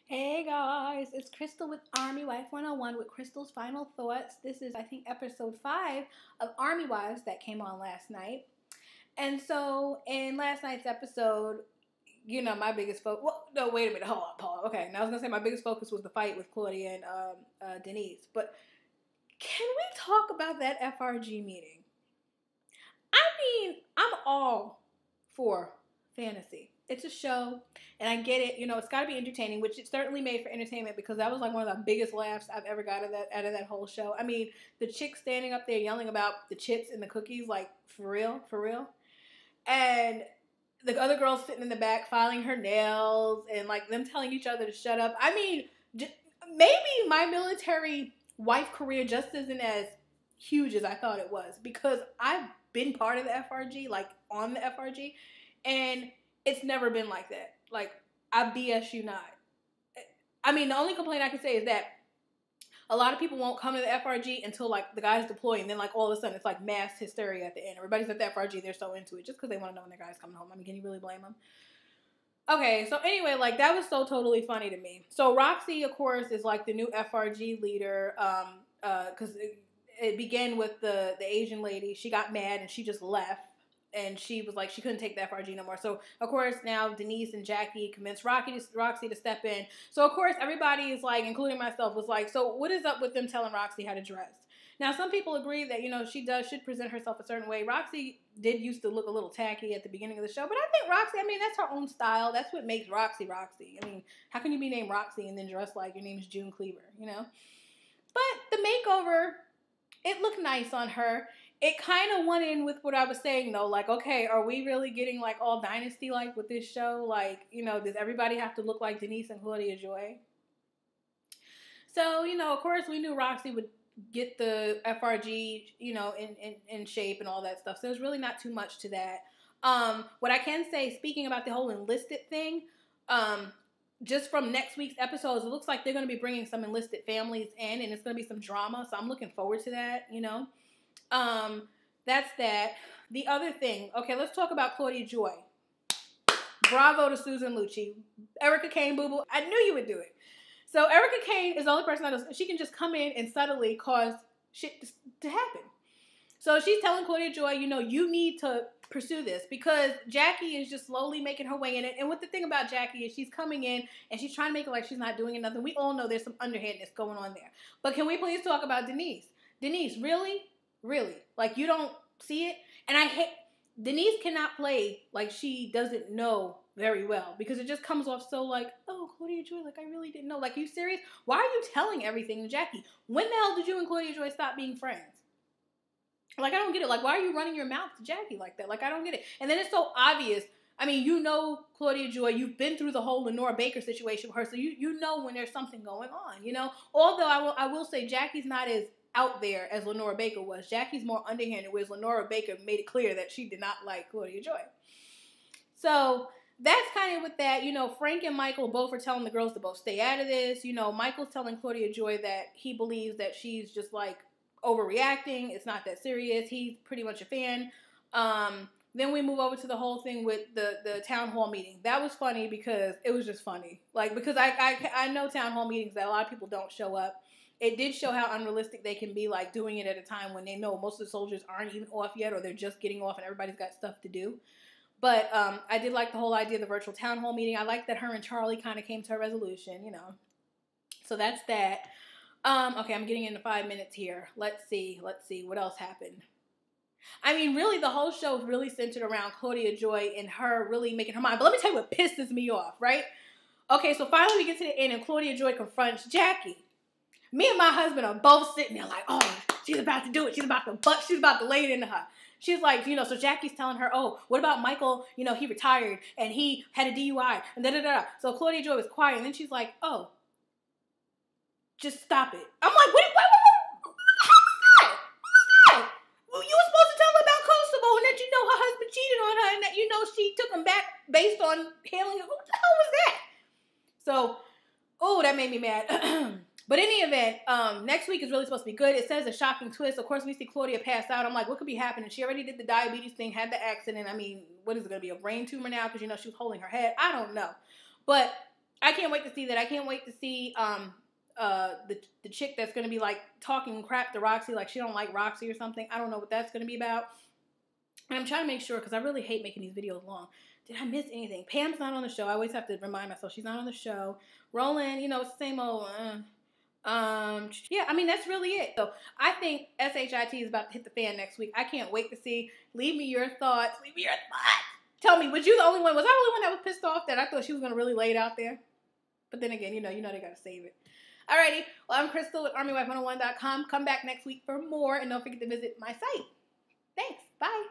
Hey guys, it's Krystel with Army Wife 101 with Krystel's Final Thoughts. This is, I think, episode 5 of Army Wives that came on last night. And so, in last night's episode, my biggest focus. Well, no, wait a minute. Hold on. Okay, now I was going to say my biggest focus was the fight with Claudia and Denise. But can we talk about that FRG meeting? I mean, I'm all for fantasy. It's a show, and I get it. It's got to be entertaining, which it's certainly made for entertainment because that was like one of the biggest laughs I've ever got out of that whole show. I mean, the chick standing up there yelling about the chips and the cookies, like for real, and the other girl sitting in the back filing her nails and like them telling each other to shut up. I mean, maybe my military wife career just isn't as huge as I thought it was because I've been part of the FRG, like on the FRG, and it's never been like that. Like, I BS you not. I mean, the only complaint I can say is that a lot of people won't come to the FRG until, like, the guys deploy, and then, like, all of a sudden, it's, like, mass hysteria at the end. Everybody's at the FRG, they're so into it, just because they want to know when their guy's coming home. I mean, can you really blame them? Okay, so anyway, like, that was so totally funny to me. So, Roxy, of course, is, like, the new FRG leader, because it began with the Asian lady. She got mad, and she just left. And she was like, she couldn't take the FRG no more. So, of course, now Denise and Jackie convinced Roxy to step in. So, of course, everybody is like, including myself, was like, so what is up with them telling Roxy how to dress? Now, some people agree that, she should present herself a certain way. Roxy did used to look a little tacky at the beginning of the show. But I think Roxy, that's her own style. That's what makes Roxy Roxy. I mean, how can you be named Roxy and then dress like your name is June Cleaver, But the makeover, it looked nice on her. It kind of went in with what I was saying, though. Like, okay, are we really getting, like, all Dynasty-like with this show? Like, does everybody have to look like Denise and Claudia Joy? So, of course, we knew Roxy would get the FRG, in shape and all that stuff. So there's really not too much to that. What I can say, speaking about the whole enlisted thing, just from next week's episodes, it looks like they're going to be bringing some enlisted families in, and it's going to be some drama. So I'm looking forward to that, That's that. The other thing, okay, let's talk about Claudia Joy. Bravo to Susan Lucci. Erica Kane, boo-boo. I knew you would do it. So Erica Kane is the only person that knows. She can just come in and subtly cause shit to happen. So she's telling Claudia Joy, you need to pursue this because Jackie is just slowly making her way in it. And what the thing about Jackie is she's coming in and she's trying to make it like she's not doing nothing. We all know there's some underhandedness going on there. But can we please talk about Denise? Denise, really? Really? Like, you don't see it? And I hate... Denise cannot play like she doesn't know very well because it just comes off so like, oh, Claudia Joy, like, I really didn't know. Like, are you serious? Why are you telling everything to Jackie? When the hell did you and Claudia Joy stop being friends? Like, I don't get it. Like, why are you running your mouth to Jackie like that? Like, I don't get it. And then it's so obvious. I mean, Claudia Joy. You've been through the whole Lenora Baker situation with her, so you know when there's something going on, Although I will say Jackie's not as out there as Lenora Baker was. Jackie's more underhanded, whereas Lenora Baker made it clear that she did not like Claudia Joy. So that's kind of with that. Frank and Michael both are telling the girls to both stay out of this. Michael's telling Claudia Joy that he believes that she's just like overreacting. It's not that serious. He's pretty much a fan. Then we move over to the whole thing with the town hall meeting. That was funny because it was just funny. Like, because I know town hall meetings that a lot of people don't show up. It did show how unrealistic they can be, like, doing it at a time when they know most of the soldiers aren't even off yet or they're just getting off and everybody's got stuff to do. But I did like the whole idea of the virtual town hall meeting. I like that her and Charlie kind of came to a resolution, So that's that. Okay, I'm getting into 5 minutes here. Let's see. What else happened? I mean, really, the whole show is really centered around Claudia Joy and her really making her mind. But let me tell you what pisses me off, right? Okay, so finally we get to the end and Claudia Joy confronts Jackie. Me and my husband are both sitting there like, oh, she's about to do it. She's about to lay it into her. She's like, so Jackie's telling her, oh, what about Michael? He retired and he had a DUI and da-da-da. So Claudia Joy was quiet and then she's like, oh, just stop it. I'm like, what? How was that? Well, you were supposed to tell her about Kosovo and that her husband cheated on her and that she took him back based on hailing. What the hell was that? So, oh, that made me mad. But in any event, next week is really supposed to be good. It says a shocking twist. Of course, we see Claudia pass out. I'm like, what could be happening? She already did the diabetes thing, had the accident. I mean, what is it going to be, a brain tumor now? Because, she was holding her head. I don't know. But I can't wait to see that. I can't wait to see the chick that's gonna be like talking crap to Roxy, like she don't like Roxy or something. I don't know what that's gonna be about. And I'm trying to make sure because I really hate making these videos long. Did I miss anything? Pam's not on the show. I always have to remind myself she's not on the show. Roland, you know, it's the same old. Yeah, I mean, that's really it. So I think SHIT is about to hit the fan next week. I can't wait to see. Leave me your thoughts. Leave me your thoughts. Tell me, was you the only one? Was I the only one that was pissed off that I thought she was going to really lay it out there? But then again, you know they got to save it. Alrighty. Well, I'm Krystel with ArmyWife101.com. Come back next week for more, and don't forget to visit my site. Thanks. Bye.